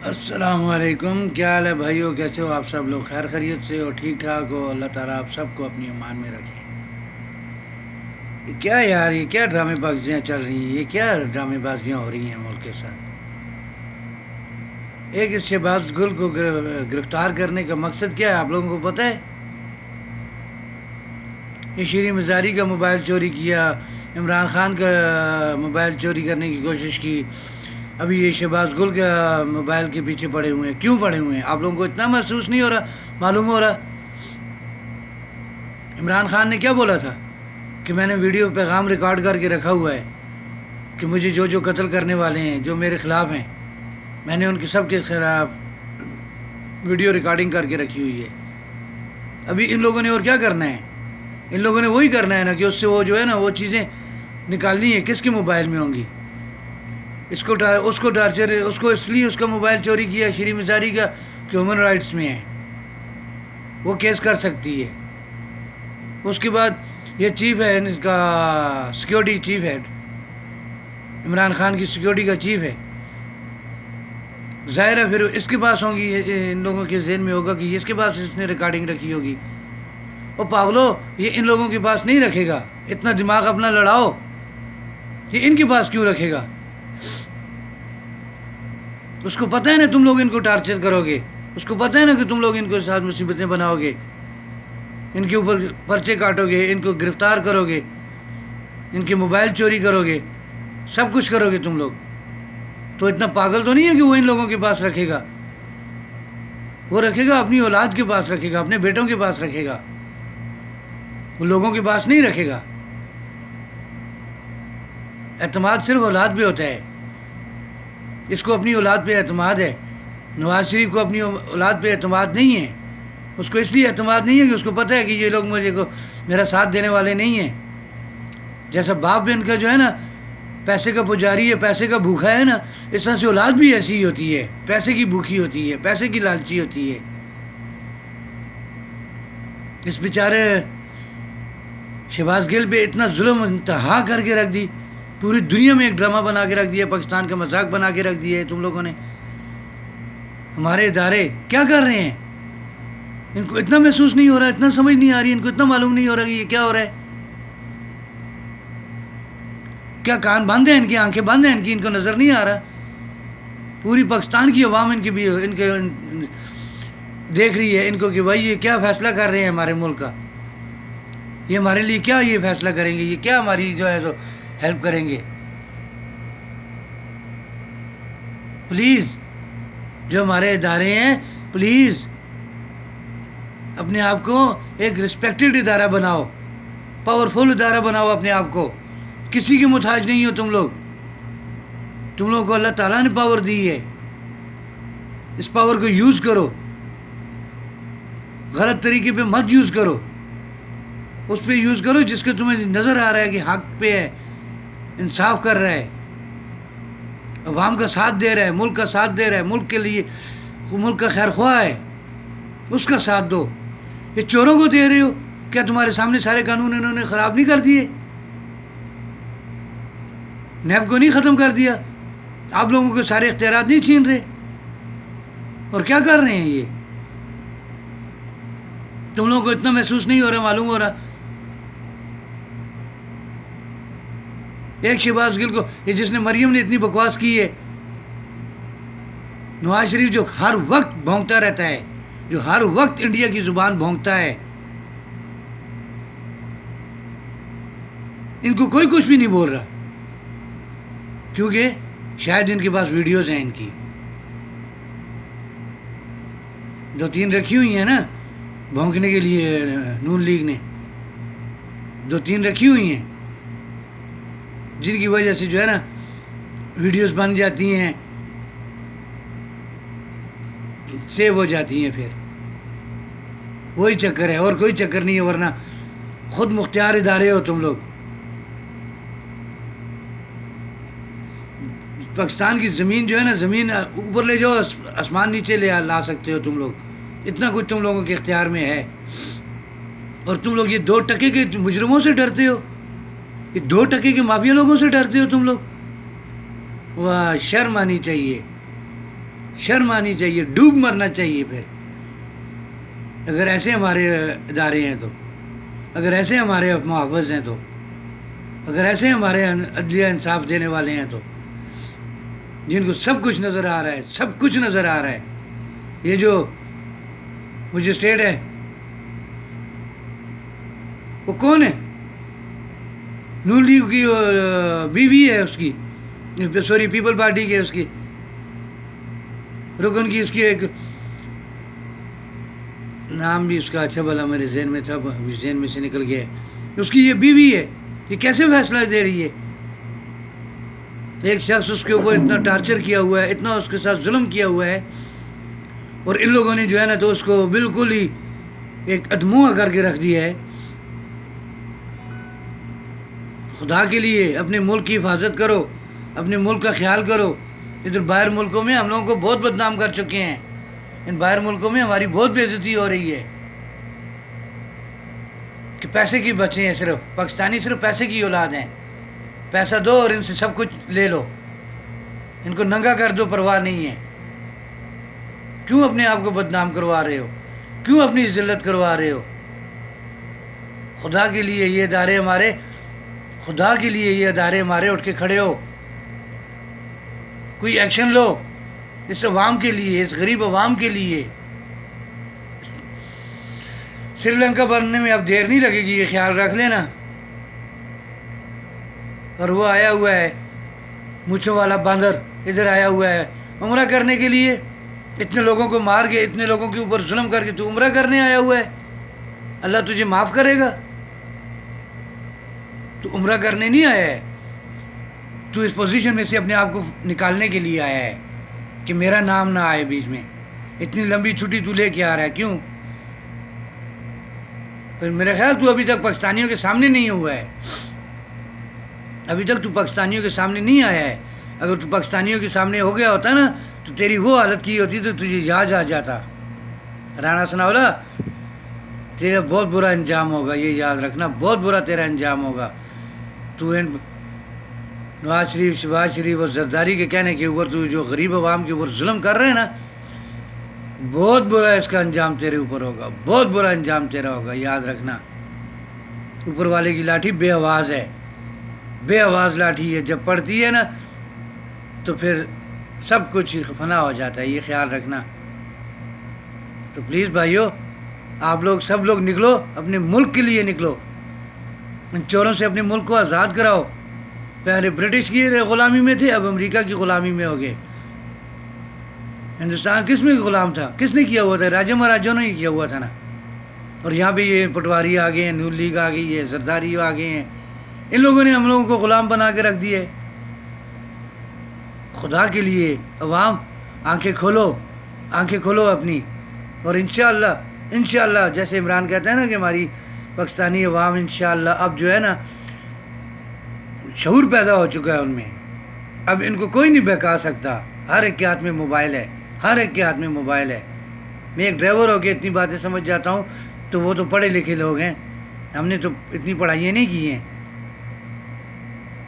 السلام علیکم، کیا حال ہے بھائیو؟ کیسے ہو آپ سب لوگ؟ خیر خیریت سے ہو؟ ٹھیک ٹھاک ہو؟ اللہ تعالیٰ آپ سب کو اپنی امان میں رکھے۔ یہ کیا یار، یہ کیا ڈرامے بازیاں چل رہی ہیں؟ یہ کیا ڈرامے بازیاں ہو رہی ہیں ملک کے ساتھ؟ ایک اس شہباز گل کو گرفتار کرنے کا مقصد کیا ہے آپ لوگوں کو پتہ ہے؟ یہ شیریں مزاری کا موبائل چوری کیا، عمران خان کا موبائل چوری کرنے کی کوشش کی، ابھی یہ شہباز گل کے موبائل کے پیچھے پڑے ہوئے ہیں۔ کیوں پڑے ہوئے ہیں؟ آپ لوگوں کو اتنا محسوس نہیں ہو رہا؟ معلوم ہو رہا؟ عمران خان نے کیا بولا تھا کہ میں نے ویڈیو پیغام ریکارڈ کر کے رکھا ہوا ہے کہ مجھے جو قتل کرنے والے ہیں، جو میرے خلاف ہیں، میں نے ان کے سب کے خلاف ویڈیو ریکارڈنگ کر کے رکھی ہوئی ہے۔ ابھی ان لوگوں نے اور کیا کرنا ہے؟ ان لوگوں نے وہی کرنا ہے نا کہ اس سے وہ جو ہے نا وہ چیزیں نکالنی ہیں۔ کس کے موبائل میں ہوں گی؟ اس کو ٹارچر، اس کو اس لیے اس کا موبائل چوری کیا شیریں مزاری کا کہ ہیومن رائٹس میں ہے، وہ کیس کر سکتی ہے۔ اس کے بعد یہ چیف ہے اس کا سیکیورٹی چیف ہے، عمران خان کی سیکیورٹی کا چیف ہے، ظاہر ہے پھر اس کے پاس ہوں گی، ان لوگوں کے ذہن میں ہوگا کہ اس کے پاس اس نے ریکارڈنگ رکھی ہوگی۔ اور پاگلو، یہ ان لوگوں کے پاس نہیں رکھے گا، اتنا دماغ اپنا لڑاؤ، یہ ان کے پاس کیوں رکھے گا؟ اس کو پتہ ہے نا تم لوگ ان کو ٹارچر کرو گے، اس کو پتہ ہے نا کہ تم لوگ ان کو ساتھ مصیبتیں بناؤ گے، ان کے اوپر پرچے کاٹو گے، ان کو گرفتار کرو گے، ان کے موبائل چوری کرو گے، سب کچھ کرو گے تم لوگ۔ تو اتنا پاگل تو نہیں ہے کہ وہ ان لوگوں کے پاس رکھے گا؟ وہ رکھے گا اپنی اولاد کے پاس رکھے گا، اپنے بیٹوں کے پاس رکھے گا، وہ لوگوں کے پاس نہیں رکھے گا۔ اعتماد صرف اولاد پہ ہوتا ہے، اس کو اپنی اولاد پہ اعتماد ہے۔ نواز شریف کو اپنی اولاد پہ اعتماد نہیں ہے، اس کو اس لیے اعتماد نہیں ہے کہ اس کو پتہ ہے کہ یہ لوگ میرا ساتھ دینے والے نہیں ہیں۔ جیسا باپ ان کا جو ہے نا پیسے کا پجاری ہے، پیسے کا بھوکھا ہے نا، اس طرح سے اولاد بھی ایسی ہی ہوتی ہے، پیسے کی بھوکی ہوتی ہے، پیسے کی لالچی ہوتی ہے۔ اس بیچارے شہباز گل پہ اتنا ظلم انتہا کر کے رکھ دی، پوری دنیا میں ایک ڈرامہ بنا کے رکھ دیا، پاکستان کا مذاق بنا کے رکھ دیا ہے تم لوگوں نے۔ ہمارے ادارے کیا کر رہے ہیں؟ ان کو اتنا محسوس نہیں ہو رہا، اتنا سمجھ نہیں آ رہی، ان کو اتنا معلوم نہیں ہو رہا کہ یہ کیا ہو رہا ہے؟ کیا کان بند ہیں ان کی؟ آنکھیں بند ہیں ان کی؟ ان کو نظر نہیں آ رہا؟ پوری پاکستان کی عوام ان کے دیکھ رہی ہے ان کو کہ بھائی یہ کیا فیصلہ کر رہے ہیں ہمارے ملک کا، یہ ہمارے لیے کیا یہ فیصلہ کریں گے، یہ کیا ہماری جو ہے ہیلپ کریں گے۔ پلیز جو ہمارے ادارے ہیں، پلیز اپنے آپ کو ایک رسپیکٹڈ ادارہ بناؤ، پاورفل ادارہ بناؤ اپنے آپ کو۔ کسی کے محتاج نہیں ہو تم لوگ، تم لوگوں کو اللہ تعالیٰ نے پاور دی ہے، اس پاور کو یوز کرو، غلط طریقے پہ مت یوز کرو، اس پہ یوز کرو جس کو تمہیں نظر آ رہا ہے کہ حق پہ ہے، انصاف کر رہا ہے، عوام کا ساتھ دے رہا ہے، ملک کا ساتھ دے رہا ہے، ملک کے لیے، ملک کا خیر خواہ ہے، اس کا ساتھ دو۔ یہ چوروں کو دے رہے ہو، کیا تمہارے سامنے سارے قانون انہوں نے خراب نہیں کر دیے؟ نیب کو نہیں ختم کر دیا؟ آپ لوگوں کے سارے اختیارات نہیں چھین رہے؟ اور کیا کر رہے ہیں یہ؟ تم لوگوں کو اتنا محسوس نہیں ہو رہا، معلوم ہو رہا؟ ایک شہباز گل کو، یہ جس نے مریم نے اتنی بکواس کی ہے، نواز شریف جو ہر وقت بھونکتا رہتا ہے، جو ہر وقت انڈیا کی زبان بھونکتا ہے، ان کو کوئی کچھ بھی نہیں بول رہا، کیونکہ شاید ان کے پاس ویڈیوز ہیں، ان کی 2-3 رکھی ہوئی ہیں نا بھونکنے کے لیے، نون لیگ نے 2-3 رکھی ہوئی ہیں، جن کی وجہ سے جو ہے نا ویڈیوز بن جاتی ہیں، سیو ہو جاتی ہیں، پھر وہی چکر ہے، اور کوئی چکر نہیں ہے، ورنہ خود مختار ادارے ہو تم لوگ۔ پاکستان کی زمین جو ہے نا، زمین اوپر لے جاؤ، آسمان نیچے لا سکتے ہو تم لوگ، اتنا کچھ تم لوگوں کے اختیار میں ہے۔ اور تم لوگ یہ 2 ٹکے کے مجرموں سے ڈرتے ہو، یہ 2 ٹکے کے مافیا لوگوں سے ڈرتے ہو تم لوگ؟ واہ، شرم آنی چاہیے، شرم آنی چاہیے، ڈوب مرنا چاہیے پھر، اگر ایسے ہمارے ادارے ہیں تو، اگر ایسے ہمارے محافظ ہیں تو، اگر ایسے ہمارے عدلیہ انصاف دینے والے ہیں تو، جن کو سب کچھ نظر آ رہا ہے، سب کچھ نظر آ رہا ہے. یہ جو مجسٹریٹ ہے وہ کون ہے؟ نون لیگ کی بیوی ہے اس کی، سوری پیپل پارٹی کے اس کی رکن کی، اس کی ایک نام بھی اس کا اچھا بھلا میرے ذہن میں تھا، ذہن میں سے نکل گیا ہے. اس کی یہ بیوی ہے، یہ کیسے فیصلہ دے رہی ہے؟ ایک شخص اس کے اوپر اتنا ٹارچر کیا ہوا ہے، اتنا اس کے ساتھ ظلم کیا ہوا ہے، اور ان لوگوں نے جو ہے نا تو اس کو بالکل ہی ایک ادموہ کر کے رکھ دیا ہے. خدا کے لیے اپنے ملک کی حفاظت کرو، اپنے ملک کا خیال کرو. ادھر باہر ملکوں میں ہم لوگوں کو بہت بدنام کر چکے ہیں، ان باہر ملکوں میں ہماری بہت بے عزتی ہو رہی ہے کہ پیسے کی بچے ہیں، صرف پاکستانی صرف پیسے کی اولاد ہیں. پیسہ دو اور ان سے سب کچھ لے لو، ان کو ننگا کر دو، پرواہ نہیں ہے. کیوں اپنے آپ کو بدنام کروا رہے ہو؟ کیوں اپنی ذلت کروا رہے ہو؟ خدا کے لیے یہ ادارے ہمارے، خدا کے لیے یہ ادارے ہمارے اٹھ کے کھڑے ہو، کوئی ایکشن لو اس عوام کے لیے، اس غریب عوام کے لیے. سری لنکا بننے میں اب دیر نہیں لگے گی، یہ خیال رکھ لینا. اور وہ آیا ہوا ہے مچھوں والا باندر، ادھر آیا ہوا ہے عمرہ کرنے کے لیے. اتنے لوگوں کو مار کے، اتنے لوگوں کے اوپر ظلم کر کے تو عمرہ کرنے آیا ہوا ہے. اللہ تجھے معاف کرے گا؟ تو عمرہ کرنے نہیں آیا ہے، تو اس پوزیشن میں سے اپنے آپ کو نکالنے کے لیے آیا ہے کہ میرا نام نہ آئے بیچ میں. اتنی لمبی چھٹی تو لے کے آ رہا ہے، کیوں؟ پھر میرا خیال تو ابھی تک پاکستانیوں کے سامنے نہیں ہوا ہے، ابھی تک تو پاکستانیوں کے سامنے نہیں آیا ہے. اگر تو پاکستانیوں کے سامنے ہو گیا ہوتا نا تو تیری وہ حالت کی ہوتی تو تجھے یاد آ جاتا. رانا ثناءاللہ، تیرا بہت برا انجام ہوگا، یہ یاد رکھنا، بہت برا تیرا انجام ہوگا. تو ان نواز شریف، شہباز شریف اور زرداری کے کہنے کے اوپر تو جو غریب عوام کے اوپر ظلم کر رہے ہیں نا، بہت برا اس کا انجام تیرے اوپر ہوگا، بہت برا انجام تیرا ہوگا، یاد رکھنا. اوپر والے کی لاٹھی بے آواز ہے، بے آواز لاٹھی ہے، جب پڑتی ہے نا تو پھر سب کچھ فنا ہو جاتا ہے، یہ خیال رکھنا. تو پلیز بھائیو، آپ لوگ سب لوگ نکلو، اپنے ملک کے لیے نکلو، ان چوروں سے اپنے ملک کو آزاد کراؤ. پہلے برٹش کی غلامی میں تھے، اب امریکہ کی غلامی میں ہو گئے. ہندوستان کس میں غلام تھا؟ کس نے کیا ہوا تھا؟ راجا مہاراجوں نے ہی کیا ہوا تھا نا. اور یہاں پہ یہ پٹواری آ گئے ہیں، نون لیگ آ گئی ہے، زرداری آ گئے ہیں، ان لوگوں نے ہم لوگوں کو غلام بنا کے رکھ دیے. خدا کے لیے عوام آنکھیں کھولو، آنکھیں کھولو اپنی. اور انشاءاللہ جیسے عمران کہتا ہے نا کہ ہماری پاکستانی عوام انشاءاللہ اب جو ہے نا شعور پیدا ہو چکا ہے ان میں، اب ان کو کوئی نہیں بہکا سکتا. ہر ایک کے ہاتھ میں موبائل ہے، ہر ایک کے ہاتھ میں موبائل ہے. میں ایک ڈرائیور ہو کے اتنی باتیں سمجھ جاتا ہوں، تو وہ تو پڑھے لکھے لوگ ہیں، ہم نے تو اتنی پڑھائیاں نہیں کی ہیں.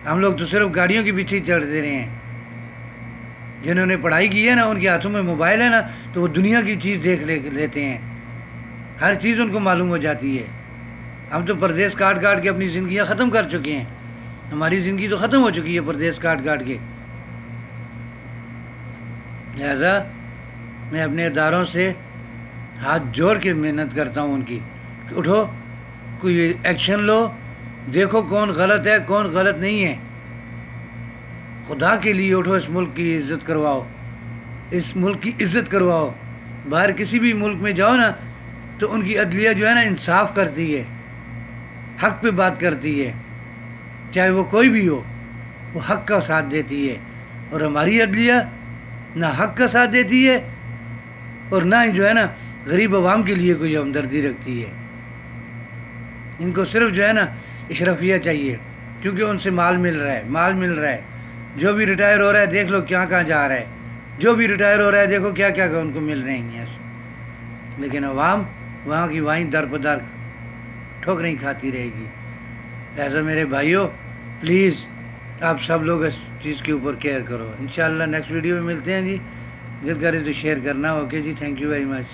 ہم لوگ تو صرف گاڑیوں کے پیچھے ہی چڑھتے رہے ہیں. جنہوں نے پڑھائی کی ہے نا، ان کے ہاتھوں میں موبائل ہے نا، تو وہ دنیا کی چیز دیکھ لیتے ہیں، ہر چیز ان کو معلوم ہو جاتی ہے. ہم تو پردیس کاٹ کے اپنی زندگیاں ختم کر چکے ہیں، ہماری زندگی تو ختم ہو چکی ہے پردیس کاٹ کے. لہذا میں اپنے اداروں سے ہاتھ جوڑ کے محنت کرتا ہوں ان کی کہ اٹھو، کوئی ایکشن لو، دیکھو کون غلط ہے کون غلط نہیں ہے. خدا کے لیے اٹھو، اس ملک کی عزت کرواؤ، اس ملک کی عزت کرواؤ. باہر کسی بھی ملک میں جاؤ نا تو ان کی عدلیہ جو ہے نا انصاف کرتی ہے، حق پہ بات کرتی ہے، چاہے وہ کوئی بھی ہو، وہ حق کا ساتھ دیتی ہے. اور ہماری عدلیہ نہ حق کا ساتھ دیتی ہے اور نہ ہی جو ہے نا غریب عوام کے لیے کوئی ہمدردی رکھتی ہے. ان کو صرف جو ہے نا اشرفیہ چاہیے، کیونکہ ان سے مال مل رہا ہے. جو بھی ریٹائر ہو رہا ہے دیکھ لو کہاں جا رہا ہے، جو بھی ریٹائر ہو رہا ہے دیکھو کیا ان کو مل رہی ہیں. لیکن عوام وہاں کی وہیں در بدر ٹھوکریں کھاتی رہے گی. لہٰذا میرے بھائیوں، پلیز آپ سب لوگ اس چیز کے اوپر کیئر کرو. انشاءاللہ نیکسٹ ویڈیو میں ملتے ہیں جی. دل کرے تو شیئر کرنا. اوکے جی, تھینک یو ویری مچ.